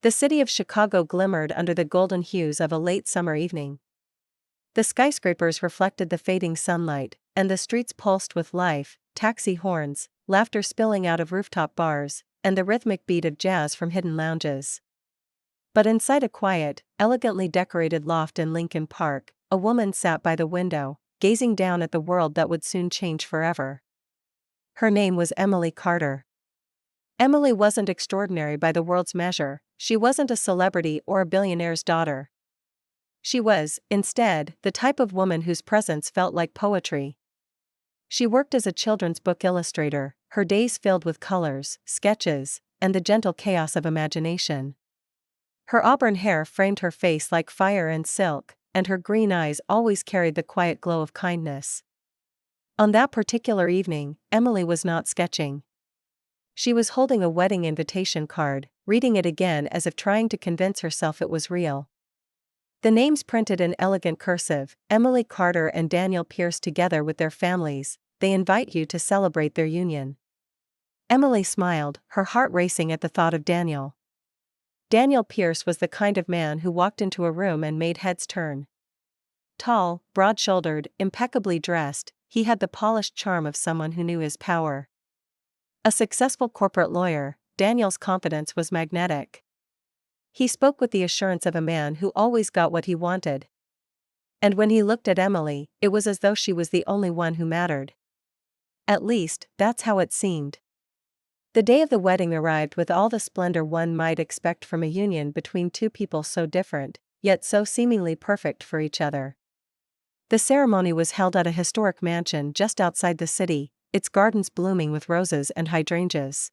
The city of Chicago glimmered under the golden hues of a late summer evening. The skyscrapers reflected the fading sunlight, and the streets pulsed with life, taxi horns, laughter spilling out of rooftop bars, and the rhythmic beat of jazz from hidden lounges. But inside a quiet, elegantly decorated loft in Lincoln Park, a woman sat by the window, gazing down at the world that would soon change forever. Her name was Emily Carter. Emily wasn't extraordinary by the world's measure, she wasn't a celebrity or a billionaire's daughter. She was, instead, the type of woman whose presence felt like poetry. She worked as a children's book illustrator, her days filled with colors, sketches, and the gentle chaos of imagination. Her auburn hair framed her face like fire and silk, and her green eyes always carried the quiet glow of kindness. On that particular evening, Emily was not sketching. She was holding a wedding invitation card, reading it again as if trying to convince herself it was real. The names printed in elegant cursive, Emily Carter and Daniel Pierce together with their families, they invite you to celebrate their union. Emily smiled, her heart racing at the thought of Daniel. Daniel Pierce was the kind of man who walked into a room and made heads turn. Tall, broad-shouldered, impeccably dressed, he had the polished charm of someone who knew his power. A successful corporate lawyer, Daniel's confidence was magnetic. He spoke with the assurance of a man who always got what he wanted. And when he looked at Emily, it was as though she was the only one who mattered. At least, that's how it seemed. The day of the wedding arrived with all the splendor one might expect from a union between two people so different, yet so seemingly perfect for each other. The ceremony was held at a historic mansion just outside the city, its gardens blooming with roses and hydrangeas.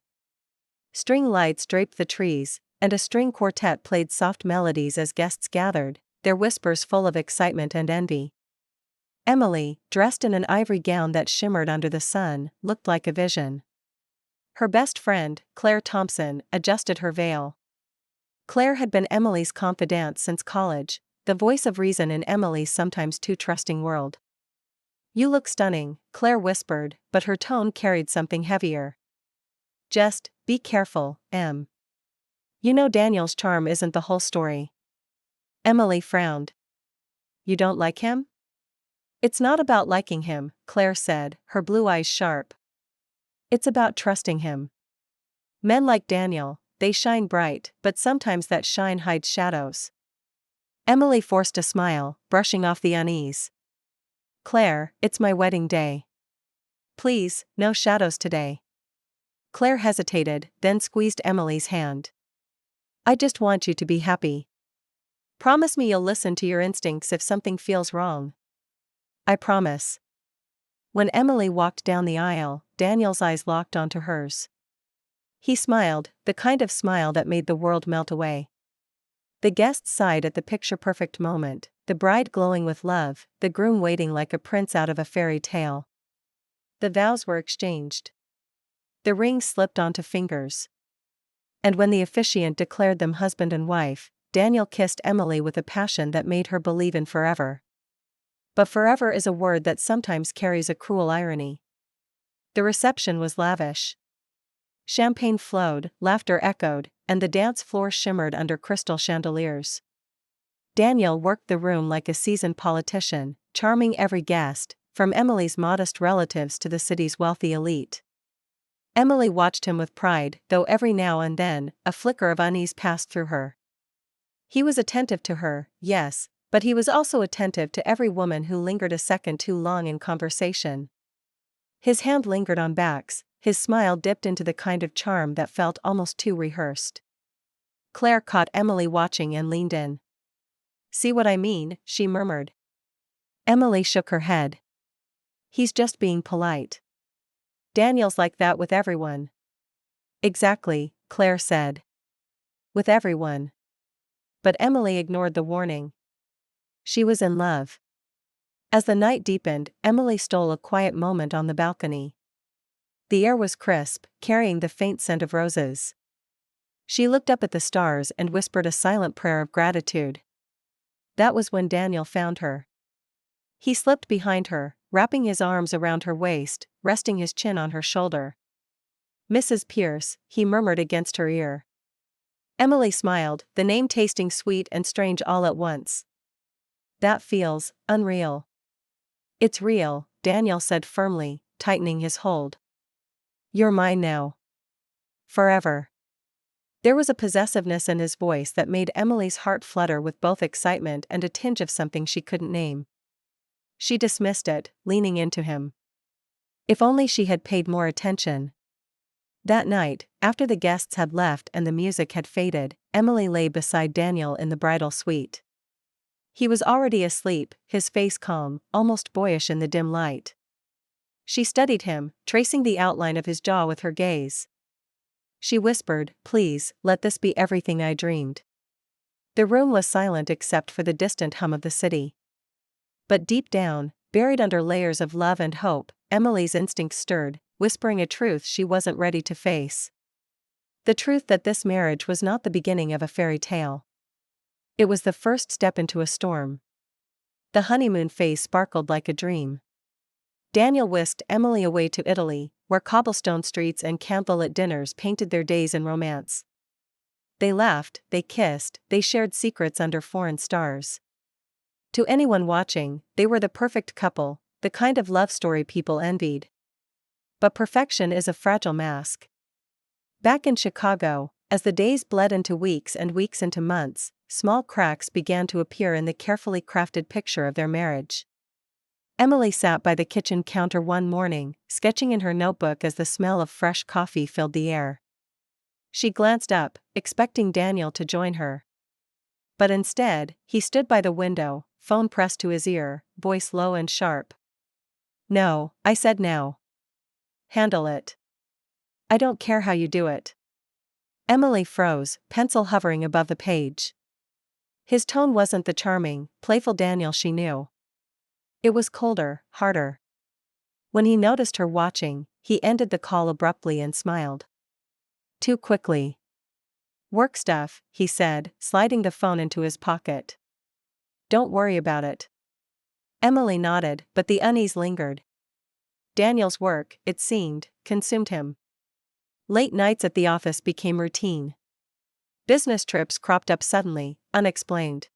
String lights draped the trees, and a string quartet played soft melodies as guests gathered, their whispers full of excitement and envy. Emily, dressed in an ivory gown that shimmered under the sun, looked like a vision. Her best friend, Claire Thompson, adjusted her veil. Claire had been Emily's confidante since college, the voice of reason in Emily's sometimes too trusting world. "You look stunning," Claire whispered, but her tone carried something heavier. "Just, be careful, Em. You know Daniel's charm isn't the whole story." Emily frowned. "You don't like him?" "It's not about liking him," Claire said, her blue eyes sharp. "It's about trusting him. Men like Daniel, they shine bright, but sometimes that shine hides shadows." Emily forced a smile, brushing off the unease. "Claire, it's my wedding day. Please, no shadows today." Claire hesitated, then squeezed Emily's hand. "I just want you to be happy. Promise me you'll listen to your instincts if something feels wrong." "I promise." When Emily walked down the aisle, Daniel's eyes locked onto hers. He smiled, the kind of smile that made the world melt away. The guests sighed at the picture-perfect moment, the bride glowing with love, the groom waiting like a prince out of a fairy tale. The vows were exchanged. The rings slipped onto fingers. And when the officiant declared them husband and wife, Daniel kissed Emily with a passion that made her believe in forever. But forever is a word that sometimes carries a cruel irony. The reception was lavish. Champagne flowed, laughter echoed, and the dance floor shimmered under crystal chandeliers. Daniel worked the room like a seasoned politician, charming every guest, from Emily's modest relatives to the city's wealthy elite. Emily watched him with pride, though every now and then, a flicker of unease passed through her. He was attentive to her, yes, but he was also attentive to every woman who lingered a second too long in conversation. His hand lingered on backs, his smile dipped into the kind of charm that felt almost too rehearsed. Claire caught Emily watching and leaned in. "See what I mean?" she murmured. Emily shook her head. "He's just being polite. Daniel's like that with everyone." "Exactly," Claire said. "With everyone." But Emily ignored the warning. She was in love. As the night deepened, Emily stole a quiet moment on the balcony. The air was crisp, carrying the faint scent of roses. She looked up at the stars and whispered a silent prayer of gratitude. That was when Daniel found her. He slipped behind her, wrapping his arms around her waist, resting his chin on her shoulder. "Mrs. Pierce," he murmured against her ear. Emily smiled, the name tasting sweet and strange all at once. That feels unreal. It's real, Daniel said firmly, tightening his hold. You're mine now. Forever. There was a possessiveness in his voice that made Emily's heart flutter with both excitement and a tinge of something she couldn't name. She dismissed it, leaning into him. If only she had paid more attention. That night, after the guests had left and the music had faded, Emily lay beside Daniel in the bridal suite. He was already asleep, his face calm, almost boyish in the dim light. She studied him, tracing the outline of his jaw with her gaze. She whispered, "Please, let this be everything I dreamed." The room was silent except for the distant hum of the city. But deep down, buried under layers of love and hope, Emily's instincts stirred, whispering a truth she wasn't ready to face. The truth that this marriage was not the beginning of a fairy tale. It was the first step into a storm. The honeymoon phase sparkled like a dream. Daniel whisked Emily away to Italy, where cobblestone streets and candlelit dinners painted their days in romance. They laughed, they kissed, they shared secrets under foreign stars. To anyone watching, they were the perfect couple, the kind of love story people envied. But perfection is a fragile mask. Back in Chicago, as the days bled into weeks and weeks into months, small cracks began to appear in the carefully crafted picture of their marriage. Emily sat by the kitchen counter one morning, sketching in her notebook as the smell of fresh coffee filled the air. She glanced up, expecting Daniel to join her. But instead, he stood by the window, phone pressed to his ear, voice low and sharp. "No," I said now. "Handle it. I don't care how you do it." Emily froze, pencil hovering above the page. His tone wasn't the charming, playful Daniel she knew. It was colder, harder. When he noticed her watching, he ended the call abruptly and smiled. Too quickly. "Work stuff," he said, sliding the phone into his pocket. "Don't worry about it." Emily nodded, but the unease lingered. Daniel's work, it seemed, consumed him. Late nights at the office became routine. Business trips cropped up suddenly, unexplained.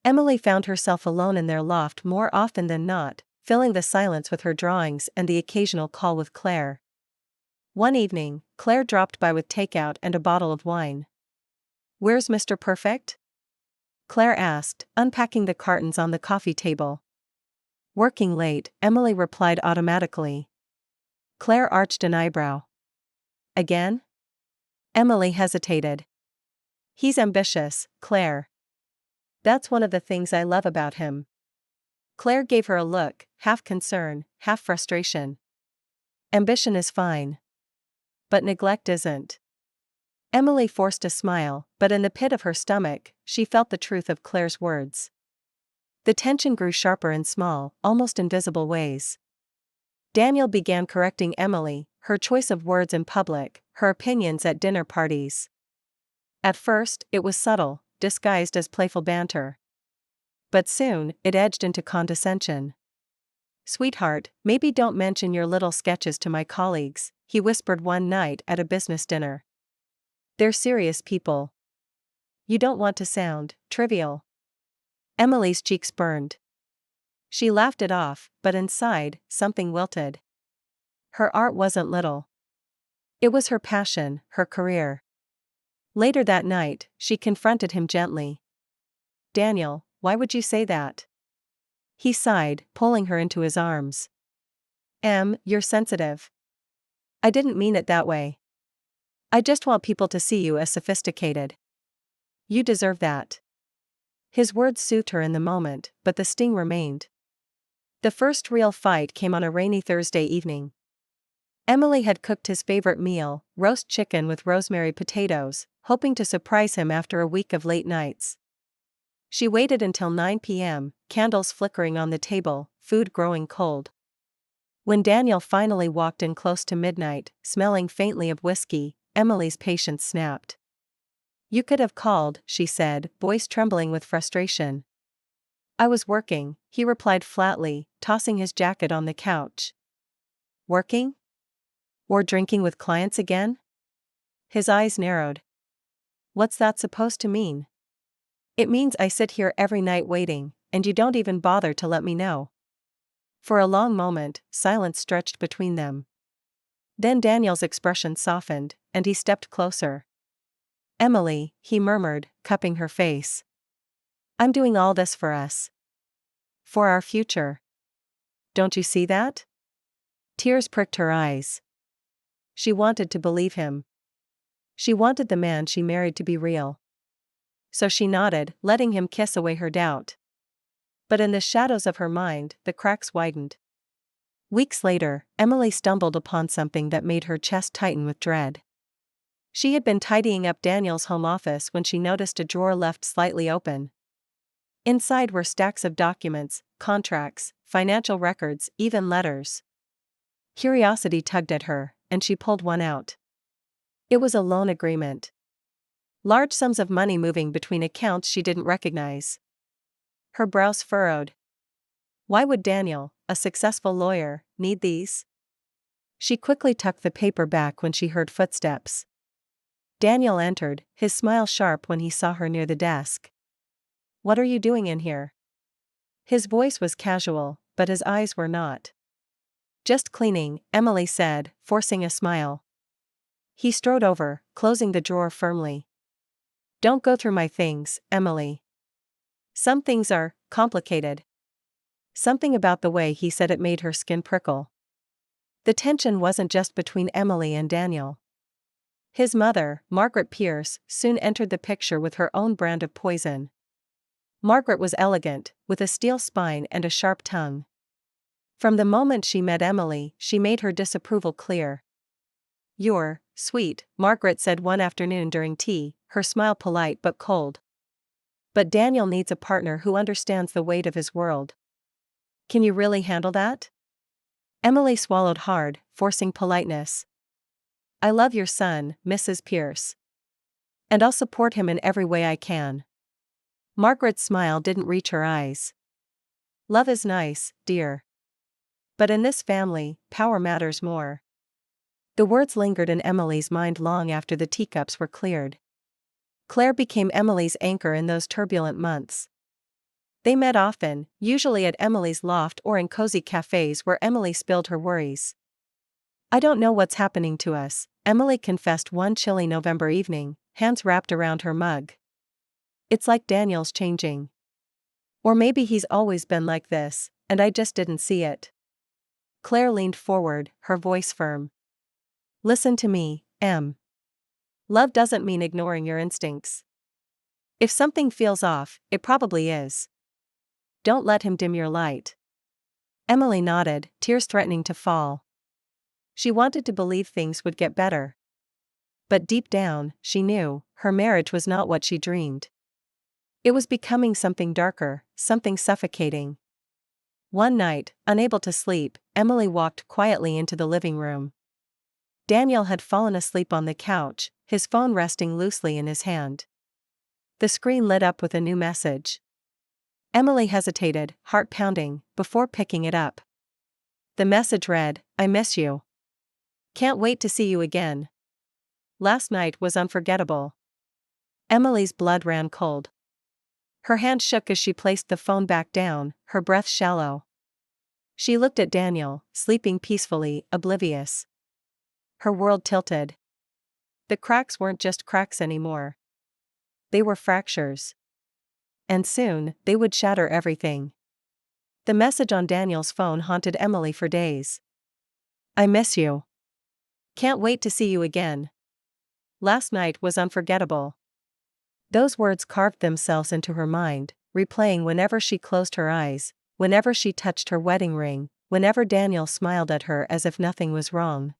Emily found herself alone in their loft more often than not, filling the silence with her drawings and the occasional call with Claire. One evening, Claire dropped by with takeout and a bottle of wine. "Where's Mr. Perfect?" Claire asked, unpacking the cartons on the coffee table. "Working late," Emily replied automatically. Claire arched an eyebrow. "Again?" Emily hesitated. "He's ambitious, Claire. That's one of the things I love about him." Claire gave her a look, half concern, half frustration. "Ambition is fine. But neglect isn't." Emily forced a smile, but in the pit of her stomach, she felt the truth of Claire's words. The tension grew sharper in small, almost invisible ways. Daniel began correcting Emily, her choice of words in public, her opinions at dinner parties. At first, it was subtle, disguised as playful banter. But soon, it edged into condescension. "Sweetheart, maybe don't mention your little sketches to my colleagues," he whispered one night at a business dinner. "They're serious people. You don't want to sound trivial." Emily's cheeks burned. She laughed it off, but inside, something wilted. Her art wasn't little. It was her passion, her career. Later that night, she confronted him gently. "Daniel, why would you say that?" He sighed, pulling her into his arms. You're sensitive." "I didn't mean it that way. I just want people to see you as sophisticated." "You deserve that." His words soothed her in the moment, but the sting remained. The first real fight came on a rainy Thursday evening. Emily had cooked his favorite meal, roast chicken with rosemary potatoes, hoping to surprise him after a week of late nights. She waited until 9 p.m., candles flickering on the table, food growing cold. When Daniel finally walked in close to midnight, smelling faintly of whiskey, Emily's patience snapped. "You could have called," she said, voice trembling with frustration. "I was working," he replied flatly, tossing his jacket on the couch. "Working? Or drinking with clients again?" His eyes narrowed. What's that supposed to mean? It means I sit here every night waiting, and you don't even bother to let me know. For a long moment, silence stretched between them. Then Daniel's expression softened, and he stepped closer. Emily, he murmured, cupping her face. I'm doing all this for us. For our future. Don't you see that? Tears pricked her eyes. She wanted to believe him. She wanted the man she married to be real. So she nodded, letting him kiss away her doubt. But in the shadows of her mind, the cracks widened. Weeks later, Emily stumbled upon something that made her chest tighten with dread. She had been tidying up Daniel's home office when she noticed a drawer left slightly open. Inside were stacks of documents, contracts, financial records, even letters. Curiosity tugged at her, and she pulled one out. It was a loan agreement. Large sums of money moving between accounts she didn't recognize. Her brows furrowed. Why would Daniel, a successful lawyer, need these? She quickly tucked the paper back when she heard footsteps. Daniel entered, his smile sharp when he saw her near the desk. What are you doing in here? His voice was casual, but his eyes were not. Just cleaning, Emily said, forcing a smile. He strode over, closing the drawer firmly. Don't go through my things, Emily. Some things are complicated. Something about the way he said it made her skin prickle. The tension wasn't just between Emily and Daniel. His mother, Margaret Pierce, soon entered the picture with her own brand of poison. Margaret was elegant, with a steel spine and a sharp tongue. From the moment she met Emily, she made her disapproval clear. You're sweet, Margaret said one afternoon during tea, her smile polite but cold. But Daniel needs a partner who understands the weight of his world. Can you really handle that? Emily swallowed hard, forcing politeness. I love your son, Mrs. Pierce. And I'll support him in every way I can. Margaret's smile didn't reach her eyes. Love is nice, dear. But in this family, power matters more. The words lingered in Emily's mind long after the teacups were cleared. Claire became Emily's anchor in those turbulent months. They met often, usually at Emily's loft or in cozy cafes where Emily spilled her worries. I don't know what's happening to us, Emily confessed one chilly November evening, hands wrapped around her mug. It's like Daniel's changing. Or maybe he's always been like this, and I just didn't see it. Claire leaned forward, her voice firm. Listen to me, Em. Love doesn't mean ignoring your instincts. If something feels off, it probably is. Don't let him dim your light. Emily nodded, tears threatening to fall. She wanted to believe things would get better. But deep down, she knew, her marriage was not what she dreamed. It was becoming something darker, something suffocating. One night, unable to sleep, Emily walked quietly into the living room. Daniel had fallen asleep on the couch, his phone resting loosely in his hand. The screen lit up with a new message. Emily hesitated, heart pounding, before picking it up. The message read, I miss you. Can't wait to see you again. Last night was unforgettable. Emily's blood ran cold. Her hand shook as she placed the phone back down, her breath shallow. She looked at Daniel, sleeping peacefully, oblivious. Her world tilted. The cracks weren't just cracks anymore. They were fractures. And soon, they would shatter everything. The message on Daniel's phone haunted Emily for days. I miss you. Can't wait to see you again. Last night was unforgettable. Those words carved themselves into her mind, replaying whenever she closed her eyes, whenever she touched her wedding ring, whenever Daniel smiled at her as if nothing was wrong.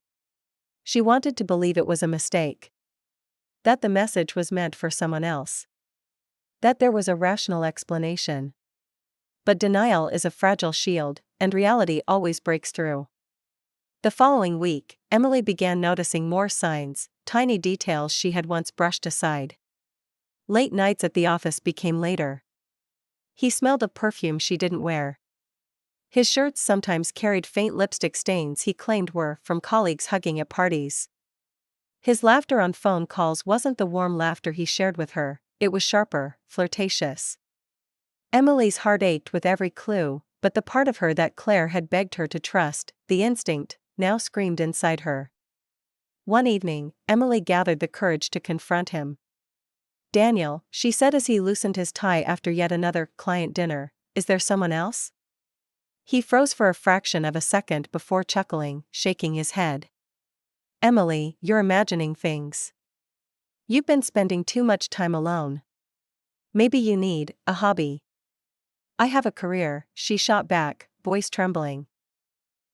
She wanted to believe it was a mistake. That the message was meant for someone else. That there was a rational explanation. But denial is a fragile shield, and reality always breaks through. The following week, Emily began noticing more signs, tiny details she had once brushed aside. Late nights at the office became later. He smelled of perfume she didn't wear. His shirts sometimes carried faint lipstick stains he claimed were from colleagues hugging at parties. His laughter on phone calls wasn't the warm laughter he shared with her, it was sharper, flirtatious. Emily's heart ached with every clue, but the part of her that Claire had begged her to trust, the instinct, now screamed inside her. One evening, Emily gathered the courage to confront him. "Daniel," she said as he loosened his tie after yet another client dinner, "is there someone else?" He froze for a fraction of a second before chuckling, shaking his head. "Emily, you're imagining things. You've been spending too much time alone. Maybe you need a hobby." "I have a career," she shot back, voice trembling.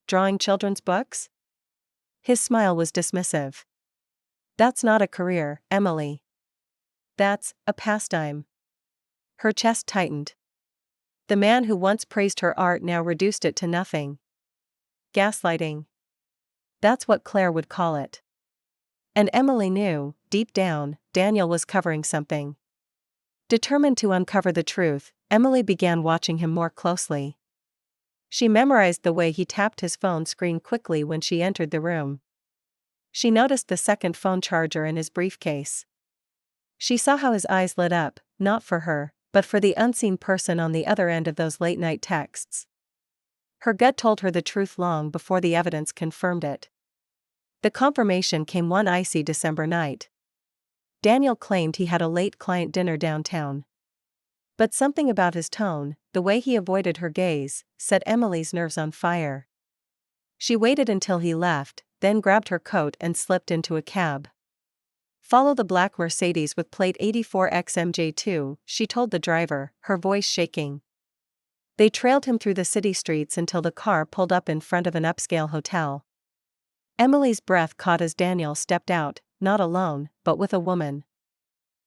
"Drawing children's books?" His smile was dismissive. "That's not a career, Emily. That's a pastime." Her chest tightened. The man who once praised her art now reduced it to nothing. Gaslighting. That's what Claire would call it. And Emily knew, deep down, Daniel was covering something. Determined to uncover the truth, Emily began watching him more closely. She memorized the way he tapped his phone screen quickly when she entered the room. She noticed the second phone charger in his briefcase. She saw how his eyes lit up, not for her, but for the unseen person on the other end of those late-night texts. Her gut told her the truth long before the evidence confirmed it. The confirmation came one icy December night. Daniel claimed he had a late client dinner downtown. But something about his tone, the way he avoided her gaze, set Emily's nerves on fire. She waited until he left, then grabbed her coat and slipped into a cab. "Follow the black Mercedes with plate 84XMJ2, she told the driver, her voice shaking. They trailed him through the city streets until the car pulled up in front of an upscale hotel. Emily's breath caught as Daniel stepped out, not alone, but with a woman.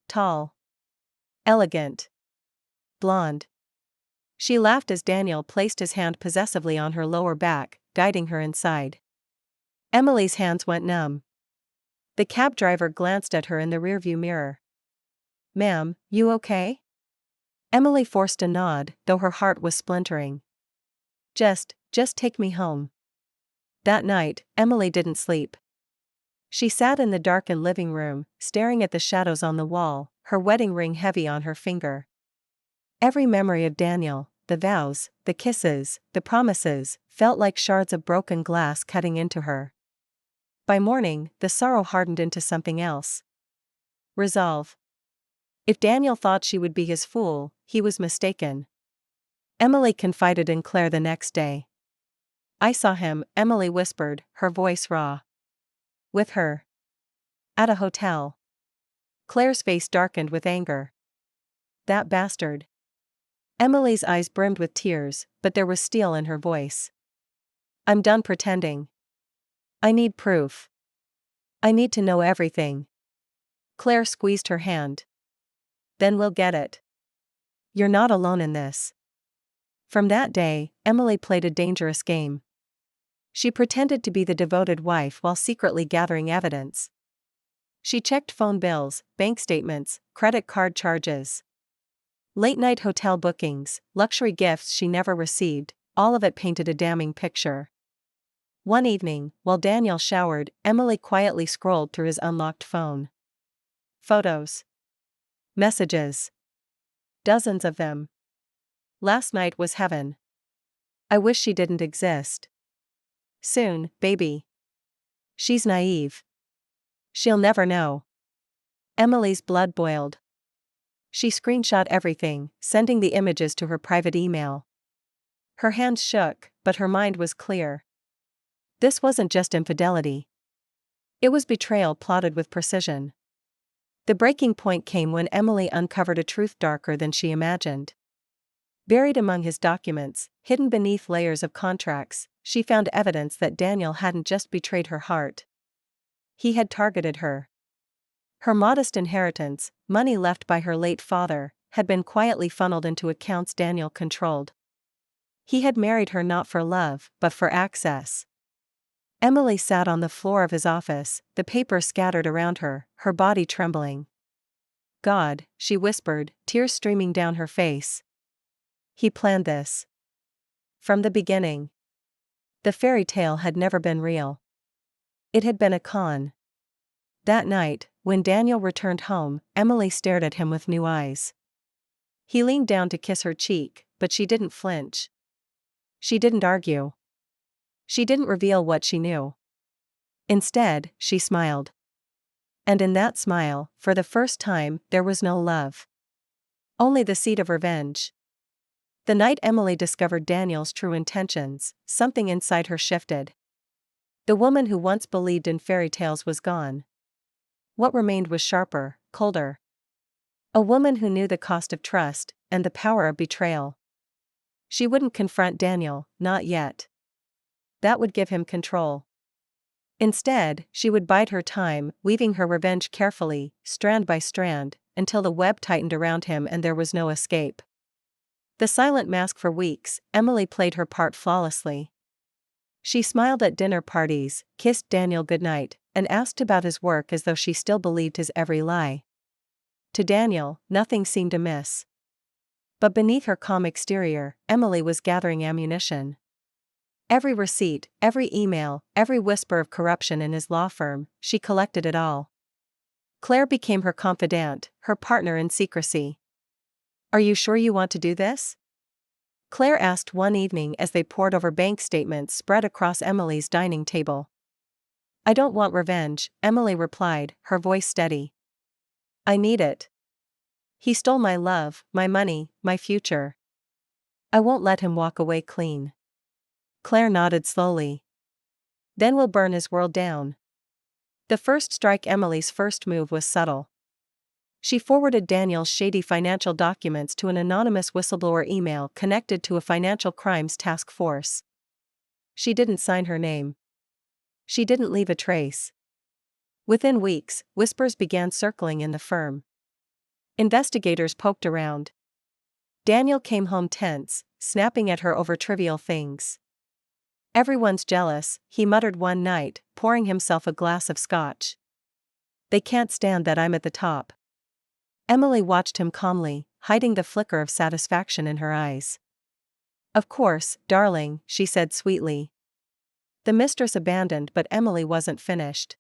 Tall. Elegant. Blonde. She laughed as Daniel placed his hand possessively on her lower back, guiding her inside. Emily's hands went numb. The cab driver glanced at her in the rearview mirror. "Ma'am, you okay?" Emily forced a nod, though her heart was splintering. Just take me home." That night, Emily didn't sleep. She sat in the darkened living room, staring at the shadows on the wall, her wedding ring heavy on her finger. Every memory of Daniel, the vows, the kisses, the promises, felt like shards of broken glass cutting into her. By morning, the sorrow hardened into something else. Resolve. If Daniel thought she would be his fool, he was mistaken. Emily confided in Claire the next day. "I saw him," Emily whispered, her voice raw. "With her. At a hotel." Claire's face darkened with anger. "That bastard." Emily's eyes brimmed with tears, but there was steel in her voice. "I'm done pretending. I need proof. I need to know everything." Claire squeezed her hand. "Then we'll get it. You're not alone in this." From that day, Emily played a dangerous game. She pretended to be the devoted wife while secretly gathering evidence. She checked phone bills, bank statements, credit card charges. Late-night hotel bookings, luxury gifts she never received, all of it painted a damning picture. One evening, while Daniel showered, Emily quietly scrolled through his unlocked phone. Photos. Messages. Dozens of them. Last night was heaven. I wish she didn't exist. Soon, baby. She's naive. She'll never know. Emily's blood boiled. She screenshot everything, sending the images to her private email. Her hands shook, but her mind was clear. This wasn't just infidelity. It was betrayal plotted with precision. The breaking point came when Emily uncovered a truth darker than she imagined. Buried among his documents, hidden beneath layers of contracts, she found evidence that Daniel hadn't just betrayed her heart. He had targeted her. Her modest inheritance, money left by her late father, had been quietly funneled into accounts Daniel controlled. He had married her not for love, but for access. Emily sat on the floor of his office, the papers scattered around her, her body trembling. "God," she whispered, tears streaming down her face. "He planned this. From the beginning." The fairy tale had never been real. It had been a con. That night, when Daniel returned home, Emily stared at him with new eyes. He leaned down to kiss her cheek, but she didn't flinch. She didn't argue. She didn't reveal what she knew. Instead, she smiled. And in that smile, for the first time, there was no love. Only the seed of revenge. The night Emily discovered Daniel's true intentions, something inside her shifted. The woman who once believed in fairy tales was gone. What remained was sharper, colder. A woman who knew the cost of trust, and the power of betrayal. She wouldn't confront Daniel, not yet. That would give him control. Instead, she would bide her time, weaving her revenge carefully, strand by strand, until the web tightened around him and there was no escape. The silent mask for weeks, Emily played her part flawlessly. She smiled at dinner parties, kissed Daniel goodnight, and asked about his work as though she still believed his every lie. To Daniel, nothing seemed amiss. But beneath her calm exterior, Emily was gathering ammunition. Every receipt, every email, every whisper of corruption in his law firm, she collected it all. Claire became her confidant, her partner in secrecy. "Are you sure you want to do this?" Claire asked one evening as they pored over bank statements spread across Emily's dining table. "I don't want revenge," Emily replied, her voice steady. "I need it. He stole my love, my money, my future. I won't let him walk away clean." Claire nodded slowly. "Then we'll burn his world down." The first strike. Emily's first move was subtle. She forwarded Daniel's shady financial documents to an anonymous whistleblower email connected to a financial crimes task force. She didn't sign her name. She didn't leave a trace. Within weeks, whispers began circling in the firm. Investigators poked around. Daniel came home tense, snapping at her over trivial things. "Everyone's jealous," he muttered one night, pouring himself a glass of scotch. "They can't stand that I'm at the top." Emily watched him calmly, hiding the flicker of satisfaction in her eyes. "Of course, darling," she said sweetly. The mistress abandoned, but Emily wasn't finished.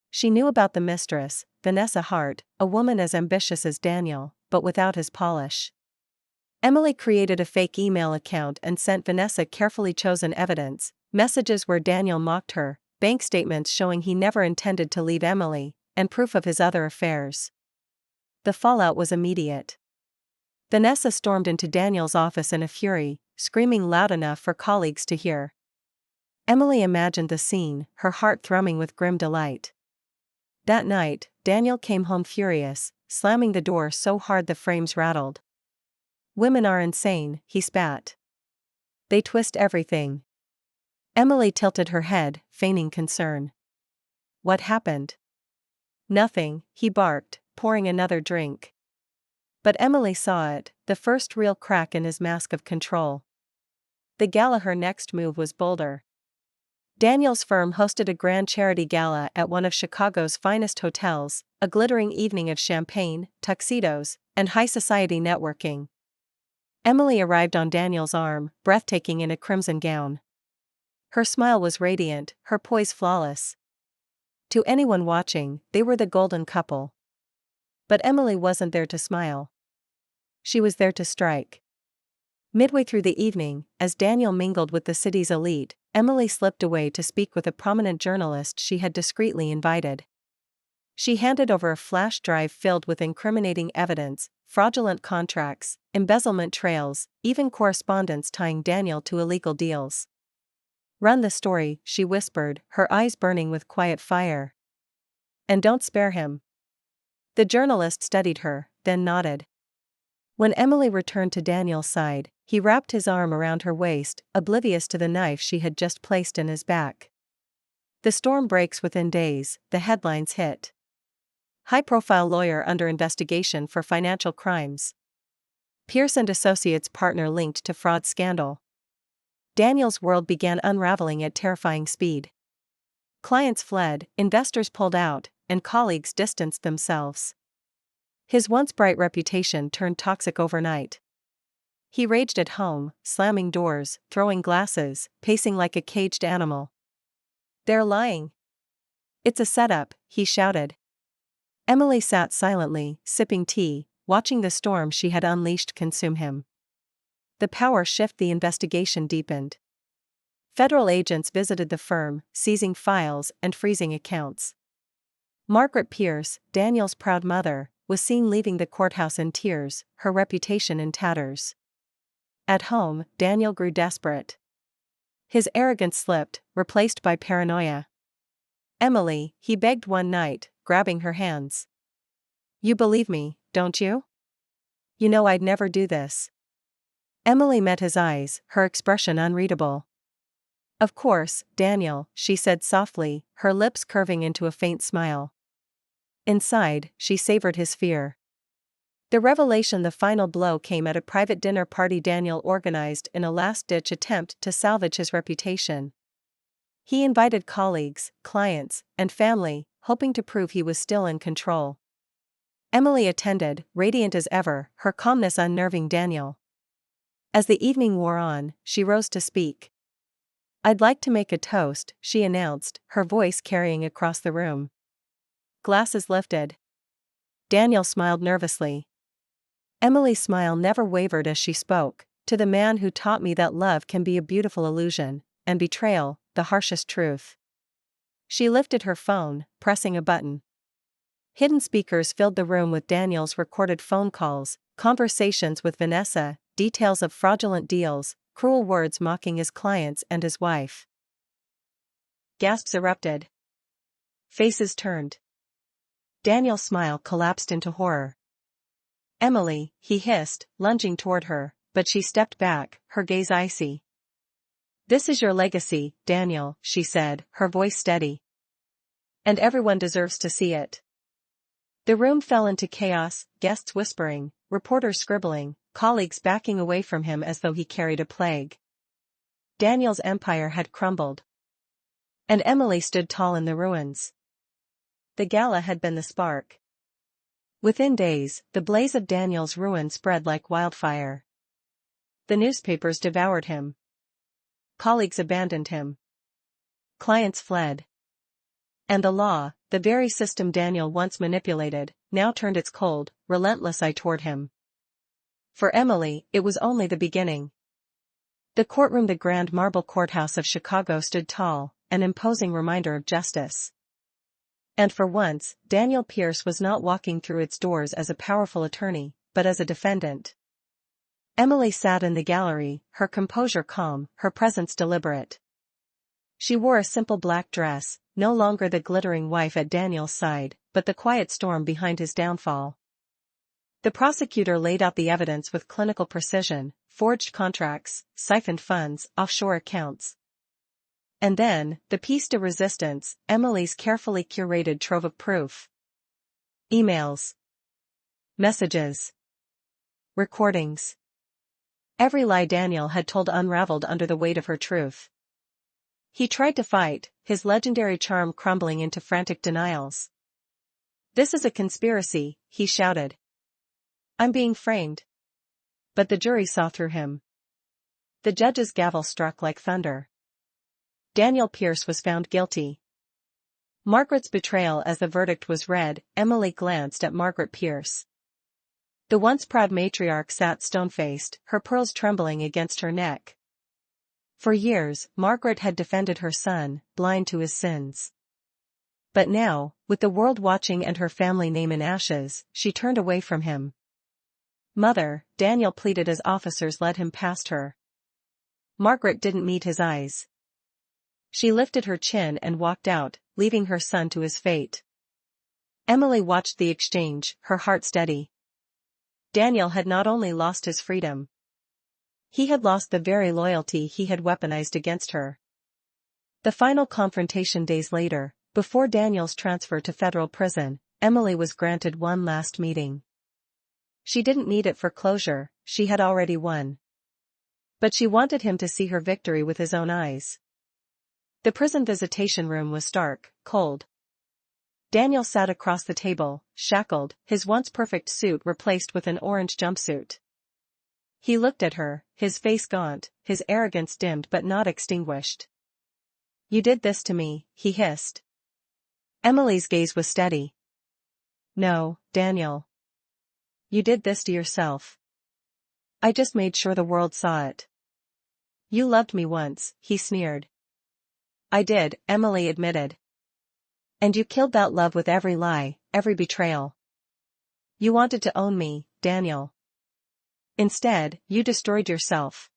She knew about the mistress, Vanessa Hart, a woman as ambitious as Daniel, but without his polish. Emily created a fake email account and sent Vanessa carefully chosen evidence, messages where Daniel mocked her, bank statements showing he never intended to leave Emily, and proof of his other affairs. The fallout was immediate. Vanessa stormed into Daniel's office in a fury, screaming loud enough for colleagues to hear. Emily imagined the scene, her heart thrumming with grim delight. That night, Daniel came home furious, slamming the door so hard the frames rattled. "Women are insane," he spat. "They twist everything." Emily tilted her head, feigning concern. "What happened?" "Nothing," he barked, pouring another drink. But Emily saw it, the first real crack in his mask of control. The gala. Her next move was bolder. Daniel's firm hosted a grand charity gala at one of Chicago's finest hotels, a glittering evening of champagne, tuxedos, and high society networking. Emily arrived on Daniel's arm, breathtaking in a crimson gown. Her smile was radiant, her poise flawless. To anyone watching, they were the golden couple. But Emily wasn't there to smile. She was there to strike. Midway through the evening, as Daniel mingled with the city's elite, Emily slipped away to speak with a prominent journalist she had discreetly invited. She handed over a flash drive filled with incriminating evidence, fraudulent contracts, embezzlement trails, even correspondence tying Daniel to illegal deals. "Run the story," she whispered, her eyes burning with quiet fire. "And don't spare him." The journalist studied her, then nodded. When Emily returned to Daniel's side, he wrapped his arm around her waist, oblivious to the knife she had just placed in his back. The storm breaks within days, the headlines hit. High-profile lawyer under investigation for financial crimes. Pierce and Associates partner linked to fraud scandal. Daniel's world began unraveling at terrifying speed. Clients fled, investors pulled out, and colleagues distanced themselves. His once bright reputation turned toxic overnight. He raged at home, slamming doors, throwing glasses, pacing like a caged animal. "They're lying. It's a setup, he shouted. Emily sat silently, sipping tea, watching the storm she had unleashed consume him. The power shift the investigation deepened. Federal agents visited the firm, seizing files and freezing accounts. Margaret Pierce, Daniel's proud mother, was seen leaving the courthouse in tears, her reputation in tatters. At home, Daniel grew desperate. His arrogance slipped, replaced by paranoia. "Emily," he begged one night, grabbing her hands. "You believe me, don't you? You know I'd never do this." Emily met his eyes, her expression unreadable. "Of course, Daniel," she said softly, her lips curving into a faint smile. Inside, she savored his fear. The revelation, the final blow, came at a private dinner party Daniel organized in a last-ditch attempt to salvage his reputation. He invited colleagues, clients, and family, hoping to prove he was still in control. Emily attended, radiant as ever, her calmness unnerving Daniel. As the evening wore on, she rose to speak. "I'd like to make a toast," she announced, her voice carrying across the room. Glasses lifted. Daniel smiled nervously. Emily's smile never wavered as she spoke, "To the man who taught me that love can be a beautiful illusion, and betrayal, the harshest truth." She lifted her phone, pressing a button. Hidden speakers filled the room with Daniel's recorded phone calls, conversations with Vanessa, details of fraudulent deals, cruel words mocking his clients and his wife. Gasps erupted. Faces turned. Daniel's smile collapsed into horror. "Emily," he hissed, lunging toward her, but she stepped back, her gaze icy. "This is your legacy, Daniel," she said, her voice steady. "And everyone deserves to see it." The room fell into chaos, guests whispering, reporters scribbling, colleagues backing away from him as though he carried a plague. Daniel's empire had crumbled. And Emily stood tall in the ruins. The gala had been the spark. Within days, the blaze of Daniel's ruin spread like wildfire. The newspapers devoured him. Colleagues abandoned him. Clients fled. And the law, the very system Daniel once manipulated, now turned its cold, relentless eye toward him. For Emily, it was only the beginning. The courtroom, the grand marble courthouse of Chicago, stood tall, an imposing reminder of justice. And for once, Daniel Pierce was not walking through its doors as a powerful attorney, but as a defendant. Emily sat in the gallery, her composure calm, her presence deliberate. She wore a simple black dress, no longer the glittering wife at Daniel's side, but the quiet storm behind his downfall. The prosecutor laid out the evidence with clinical precision: forged contracts, siphoned funds, offshore accounts. And then, the piece de resistance, Emily's carefully curated trove of proof. Emails. Messages. Recordings. Every lie Daniel had told unraveled under the weight of her truth. He tried to fight, his legendary charm crumbling into frantic denials. "This is a conspiracy," he shouted. "I'm being framed." But the jury saw through him. The judge's gavel struck like thunder. Daniel Pierce was found guilty. Margaret's betrayal. As the verdict was read, Emily glanced at Margaret Pierce. The once proud matriarch sat stone-faced, her pearls trembling against her neck. For years, Margaret had defended her son, blind to his sins. But now, with the world watching and her family name in ashes, she turned away from him. "Mother," Daniel pleaded as officers led him past her. Margaret didn't meet his eyes. She lifted her chin and walked out, leaving her son to his fate. Emily watched the exchange, her heart steady. Daniel had not only lost his freedom. He had lost the very loyalty he had weaponized against her. The final confrontation days later, before Daniel's transfer to federal prison, Emily was granted one last meeting. She didn't need it for closure, she had already won. But she wanted him to see her victory with his own eyes. The prison visitation room was stark, cold. Daniel sat across the table, shackled, his once perfect suit replaced with an orange jumpsuit. He looked at her, his face gaunt, his arrogance dimmed but not extinguished. "You did this to me," he hissed. Emily's gaze was steady. No, Daniel. You did this to yourself. I just made sure the world saw it. You loved me once, he sneered. I did, Emily admitted. And you killed that love with every lie, every betrayal. You wanted to own me, Daniel. Instead, you destroyed yourself.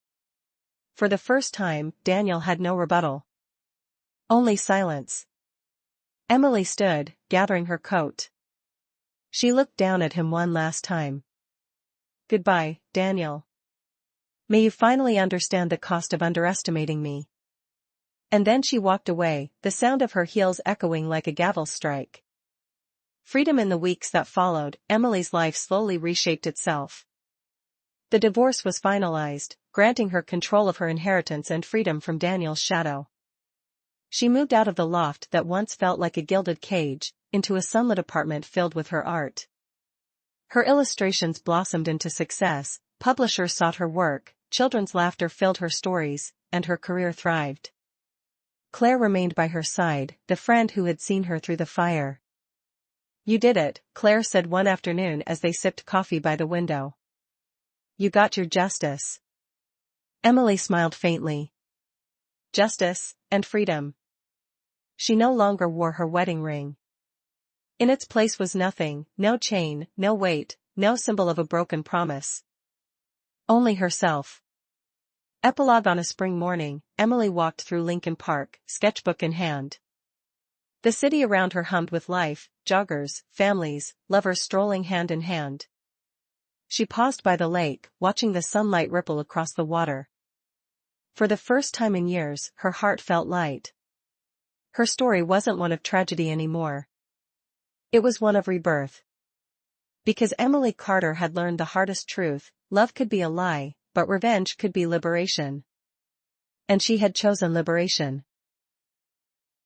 For the first time, Daniel had no rebuttal. Only silence. Emily stood, gathering her coat. She looked down at him one last time. Goodbye, Daniel. May you finally understand the cost of underestimating me. And then she walked away, the sound of her heels echoing like a gavel strike. Freedom. In the weeks that followed, Emily's life slowly reshaped itself. The divorce was finalized, granting her control of her inheritance and freedom from Daniel's shadow. She moved out of the loft that once felt like a gilded cage, into a sunlit apartment filled with her art. Her illustrations blossomed into success, publishers sought her work, children's laughter filled her stories, and her career thrived. Claire remained by her side, the friend who had seen her through the fire. You did it, Claire said one afternoon as they sipped coffee by the window. You got your justice. Emily smiled faintly. Justice, and freedom. She no longer wore her wedding ring. In its place was nothing, no chain, no weight, no symbol of a broken promise. Only herself. Epilogue. On a spring morning, Emily walked through Lincoln Park, sketchbook in hand. The city around her hummed with life, joggers, families, lovers strolling hand in hand. She paused by the lake, watching the sunlight ripple across the water. For the first time in years, her heart felt light. Her story wasn't one of tragedy anymore. It was one of rebirth. Because Emily Carter had learned the hardest truth: love could be a lie, but revenge could be liberation. And she had chosen liberation.